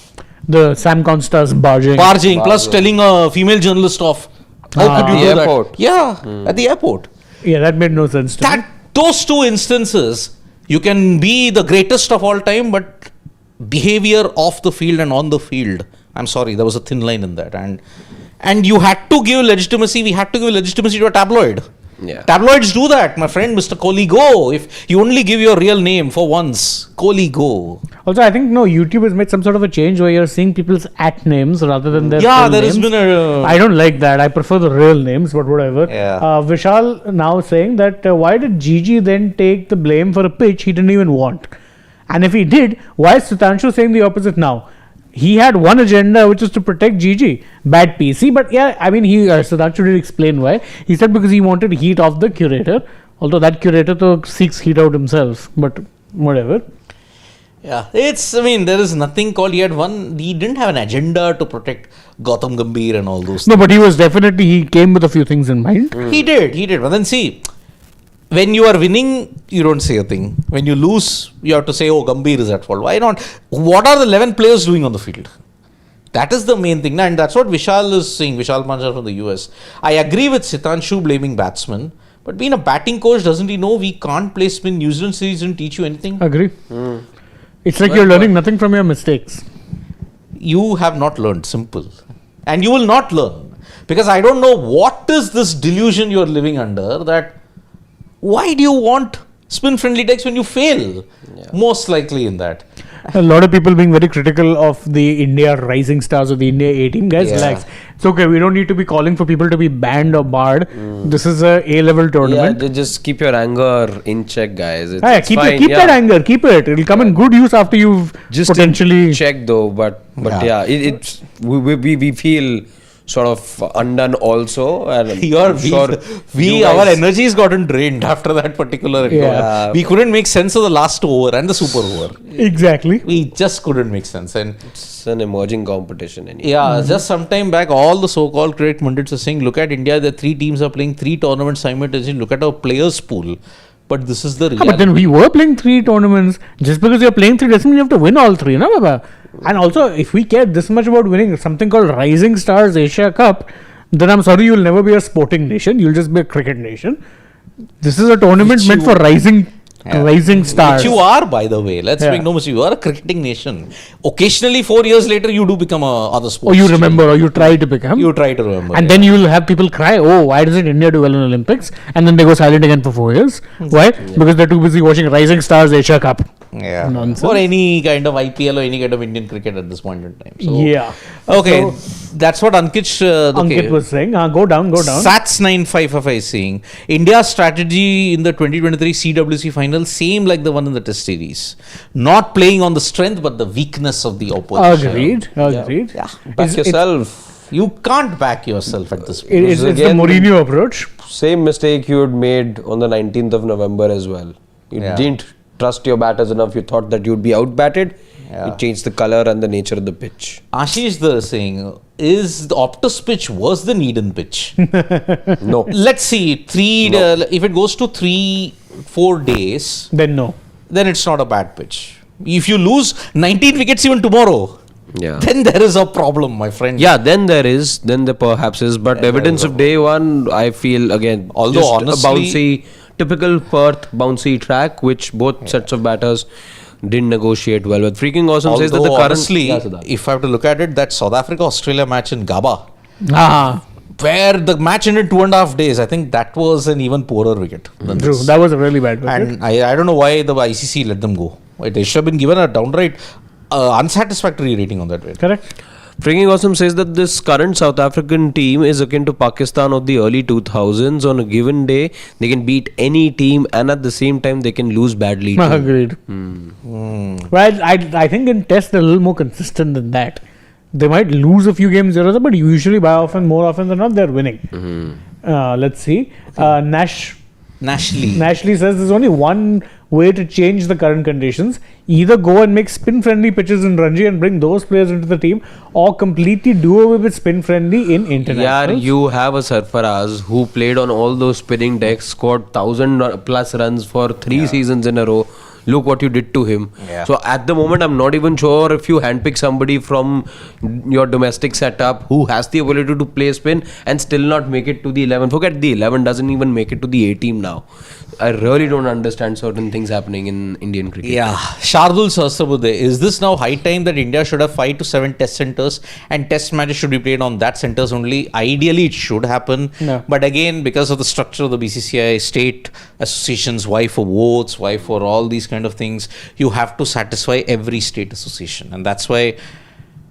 The Sam Consta's barging. Plus telling a female journalist off. How could you do airport. that? Yeah, at the airport. Yeah, that made no sense to me. Those two instances, You can be the greatest of all time, but behavior off the field and on the field, I'm sorry, there was a thin line in that. And you had to give legitimacy, we had to give legitimacy to a tabloid. Yeah. Tabloids do that, my friend, Mr. Kohli, go. If you only give your real name for once, Kohli, go. Also, I think YouTube has made some sort of a change where you're seeing people's at names rather than their Yeah, full there names. has been a... I don't like that. I prefer the real names, but whatever. Yeah. Vishal now saying that why did Gigi then take the blame for a pitch he didn't even want? And if he did, why is Sutanshu saying the opposite now? He had one agenda, which is to protect Gigi. Bad PC, but yeah, I mean, Sutanshu did explain why. He said because he wanted heat off the curator. Although that curator though seeks heat out himself, but whatever. Yeah, there is nothing called, he didn't have an agenda to protect Gautam Gambhir and all those No, but he came with a few things in mind. He did. But then see, when you are winning, you don't say a thing. When you lose, you have to say, oh, Gambhir is at fault. Why not? What are the 11 players doing on the field? That is the main thing. And that's what Vishal is saying, Vishal Pant from the US. I agree with Sitanshu blaming batsmen. But being a batting coach, doesn't he know we can't play spin? New Zealand series didn't teach you anything. Agree. It's like you're learning nothing from your mistakes. You have not learned, simple. And you will not learn. Because I don't know what is this delusion you're living under that why do you want spin-friendly decks when you fail? Yeah. Most likely in that. A lot of people being very critical of the India rising stars or the India A team. Guys, relax. It's okay. We don't need to be calling for people to be banned or barred. This is a A-level tournament. Yeah, just keep your anger in check, guys. It's keep fine. keep that anger. Keep it. It'll come in good use after you've Just potentially check though. But it's we feel sort of undone also, and our energies gotten drained after that particular we couldn't make sense of the last over and the super over. Exactly. We just couldn't make sense, and it's an emerging competition anyway. Just some time back, all the so-called great pundits are saying, look at India, the 3 teams are playing 3 tournaments simultaneously, look at our players pool. But this is the reality. But then we were playing 3 tournaments. Just because you're playing 3 doesn't mean you have to win all 3, no, Baba? And also, if we care this much about winning something called Rising Stars Asia Cup, then I'm sorry, you'll never be a sporting nation. You'll just be a cricket nation. This is a tournament meant for rising stars. Which you are, by the way. Let's make no mistake. You are a cricketing nation. Occasionally, 4 years later, you do become other sports. Or you remember, or you try to become. You try to remember. And then you'll have people cry, oh, why doesn't India do well in Olympics? And then they go silent again for 4 years. Why? Because they're too busy watching Rising Stars Asia Cup. Yeah. Nonsense. Or any kind of IPL or any kind of Indian cricket at this point in time. So, yeah. Okay. So, that's what Ankit was saying. Go down. Sats 955 is saying India's strategy in the 2023 CWC final same like the one in the Test series. Not playing on the strength but the weakness of the opposition. Agreed. Yeah. Back yourself. You can't back yourself at this point. It's the Mourinho approach. Same mistake you had made on the 19th of November as well. You didn't trust your batters enough. You thought that you'd be outbatted. It changed the colour and the nature of the pitch. Ashish is saying, is the Optus pitch worse than Eden pitch? No. Let's see. If it goes to 3-4 days, then no. Then it's not a bad pitch. If you lose 19 wickets even tomorrow, then there is a problem, my friend. Yeah, then there perhaps is. But evidence of day one, I feel again, although just honestly, typical Perth bouncy track, which both sets of batters didn't negotiate well with. Freaking Awesome says that the current... Honestly, if I have to look at it, that South Africa-Australia match in Gaba, where the match ended 2.5 days, I think that was an even poorer wicket. True, that was a really bad wicket. And I don't know why the ICC let them go. They should have been given a downright unsatisfactory rating on that wicket. Correct. Freaking Awesome says that this current South African team is akin to Pakistan of the early 2000s. On a given day, they can beat any team and at the same time they can lose badly too. Agreed. Well, I think in Test they're a little more consistent than that. They might lose a few games here or there, but usually more often than not, they're winning. Let's see. Nashley says there's only one way to change the current conditions. Either go and make spin-friendly pitches in Ranji and bring those players into the team, or completely do away with spin-friendly in internationals. Yeah, you have a Sarfaraz who played on all those spinning decks, scored 1,000+ runs for 3 seasons in a row. look what you did to him. Yeah. So at the moment, I'm not even sure if you handpick somebody from your domestic setup who has the ability to play spin and still not make it to the 11. Forget the 11 doesn't even make it to the A team now. I really don't understand certain things happening in Indian cricket. Yeah, Shardul Sahasrabudhe, is this now high time that India should have 5 to 7 test centers and test matches should be played on that centers only? Ideally, it should happen. No. But again, because of the structure of the BCCI, state associations, why for votes, why for all these kind of things, you have to satisfy every state association. And that's why,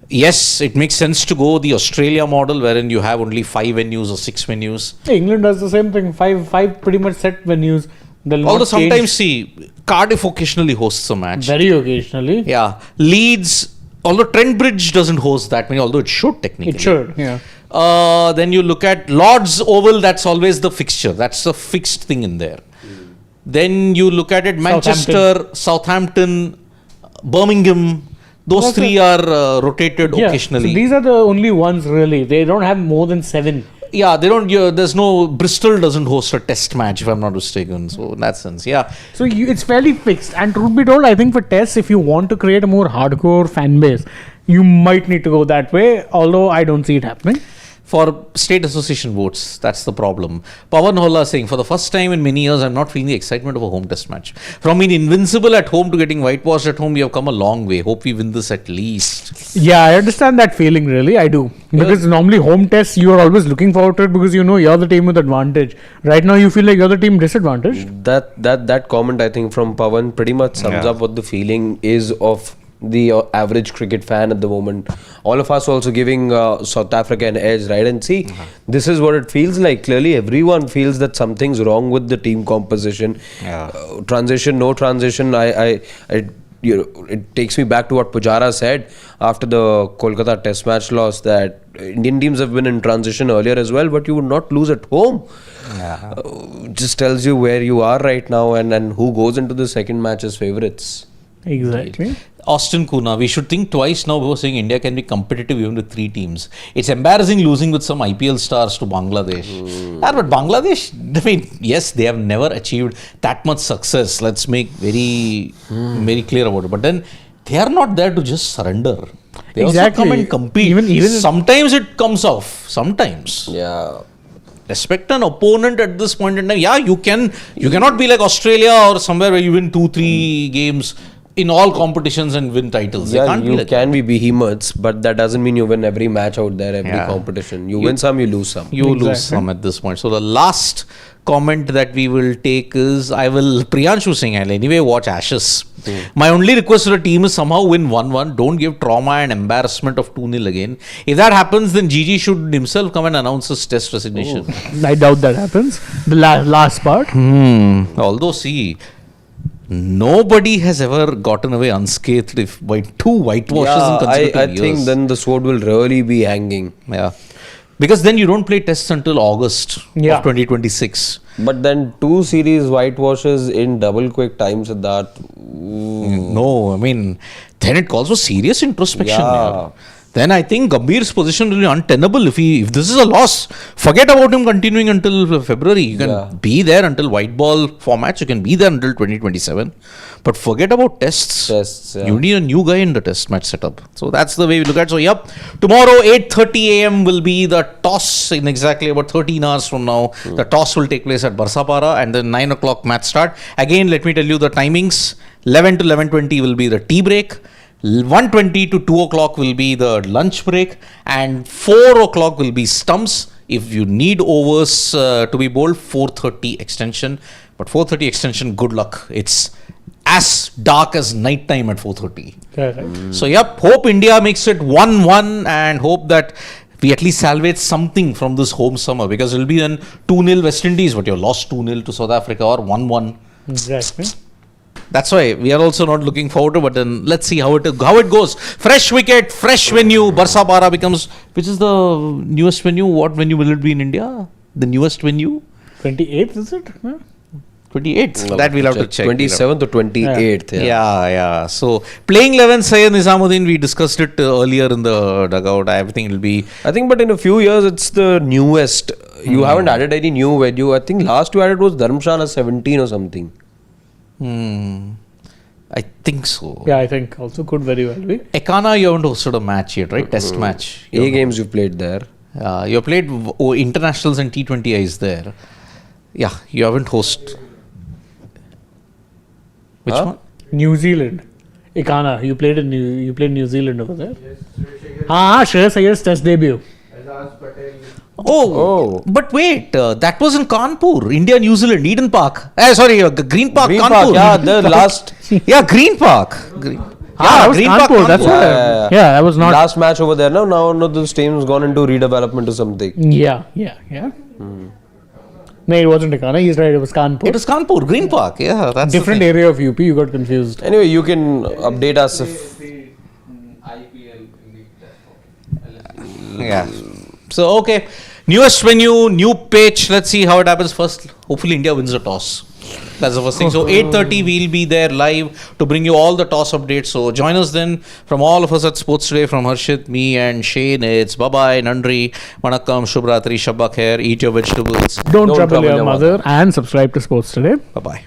yes, it makes sense to go the Australia model wherein you have only 5 venues or 6 venues. England does the same thing. Five pretty much set venues. They'll Although not change sometimes, see, Cardiff occasionally hosts a match. very occasionally. Yeah, Leeds, although Trent Bridge doesn't host that many, although it should technically. It should. Yeah. Then you look at Lord's Oval, that's always the fixture. That's a fixed thing in there. Then you look at it, Manchester, Southampton, Birmingham. Those That's three are rotated Yeah. occasionally. So these are the only ones really. They don't have more than 7. Yeah, they don't. There's no Bristol doesn't host a test match if I'm not mistaken. So in that sense, yeah. So it's fairly fixed. And truth be told, I think for tests, if you want to create a more hardcore fan base, you might need to go that way. Although I don't see it happening. For state association votes, that's the problem. Pawan Holla saying, for the first time in many years, I'm not feeling the excitement of a home test match. From being invincible at home to getting whitewashed at home, we have come a long way. Hope we win this at least. Yeah, I understand that feeling really. I do. Because normally home tests, you are always looking forward to it because you know you're the team with advantage. Right now, you feel like you're the team disadvantaged. That comment, I think, from Pawan pretty much sums up what the feeling is of the average cricket fan at the moment. All of us also giving South Africa an edge, right? And see, this is what it feels like. Clearly, everyone feels that something's wrong with the team composition. Transition, no transition. It takes me back to what Pujara said after the Kolkata Test match loss, that Indian teams have been in transition earlier as well, but you would not lose at home. Just tells you where you are right now and who goes into the second match as favourites. Exactly. Austin Kuna, we should think twice now before saying India can be competitive even with 3 teams. It's embarrassing losing with some IPL stars to Bangladesh. Yeah, but Bangladesh, I mean, yes, they have never achieved that much success. Let's make very clear about it. But then they are not there to just surrender. They also come and compete. Even sometimes it comes off. Sometimes. Yeah. Respect an opponent at this point in time. Yeah, you cannot be like Australia or somewhere where you win 2-3 games in all competitions and win titles. Yeah, you can be behemoths, but that doesn't mean you win every match out there, every competition. You win some, you lose some. You lose some at this point. So the last comment that we will take is, Priyanshu Singh, I'll anyway watch Ashes. My only request to the team is somehow win 1-1. Don't give trauma and embarrassment of 2-0 again. If that happens, then Gigi should himself come and announce his test resignation. I doubt that happens. The last part. Although, see, nobody has ever gotten away unscathed if by 2 whitewashes in consecutive I years. think then the sword will really be hanging. Yeah. Because then you don't play tests until August of 2026. But then 2 series whitewashes in double quick time, Siddharth. No, I mean, then it calls for serious introspection. Yeah. Then I think Gambhir's position will be untenable if this is a loss. Forget about him continuing until February. You can be there until white ball formats. You can be there until 2027. But forget about tests. You need a new guy in the test match setup. So that's the way we look at it. So tomorrow 8:30 a.m. will be the toss in exactly about 13 hours from now. The toss will take place at Barsapara and then 9 o'clock match start. Again, let me tell you the timings. 11 to 11:20 will be the tea break. 1:20 to 2 o'clock will be the lunch break, and 4 o'clock will be stumps. If you need overs to be bowled, 4:30 extension. But 4:30 extension, good luck. It's as dark as night time at 4:30. So hope India makes it 1-1 and hope that we at least salvage something from this home summer, because it will be then 2-0 West Indies, but you lost 2-0 to South Africa, or 1-1. Exactly. That's why we are also not looking forward to, but then let's see how it goes. Fresh wicket, fresh venue. Barsapara becomes, which is the newest venue? What venue will it be in India? The newest venue? 28th, is it? 28th. That we'll have to check. 27th or 28th. Yeah. So playing 11, Syed Nizamuddin, we discussed it earlier in the dugout. I think it'll be. I think, but in a few years, it's the newest. You haven't added any new venue. I think last you added was Dharamshala 17 or something. I think so. Yeah, I think also could very well be. Ekana, you haven't hosted a match yet, right? Test match. A games you've played there. You played internationals and T20Is there. Yeah, you haven't hosted. Which one? New Zealand. Ikana, you played New Zealand over there. Shreyas Iyer's test debut. Oh, but wait, that was in Kanpur, India, New Zealand, Eden Park. Green Park, Green Kanpur. Park, yeah, the last Yeah, Green Park. that was Green Kanpur, Park, that's Kanpur. why. Yeah, that was not. last match over there. Now this team's gone into redevelopment or something. Yeah. No, it wasn't Ikana. He's right. It was Kanpur. It was Kanpur, Green Park. Yeah, that's Different the thing. area of UP. You got confused. Anyway, you can update us if. Yeah. So, okay. Newest venue, new pitch. Let's see how it happens first. Hopefully, India wins the toss. That's the first thing. So, 8:30, we'll be there live to bring you all the toss updates. So, join us then from all of us at Sports Today, from Harshit, me, and Shane. It's bye-bye, Nandri, Vanakkam, Shubhratri, Shabba Khair. Eat your vegetables. Don't trouble your mother and subscribe to Sports Today. Bye-bye.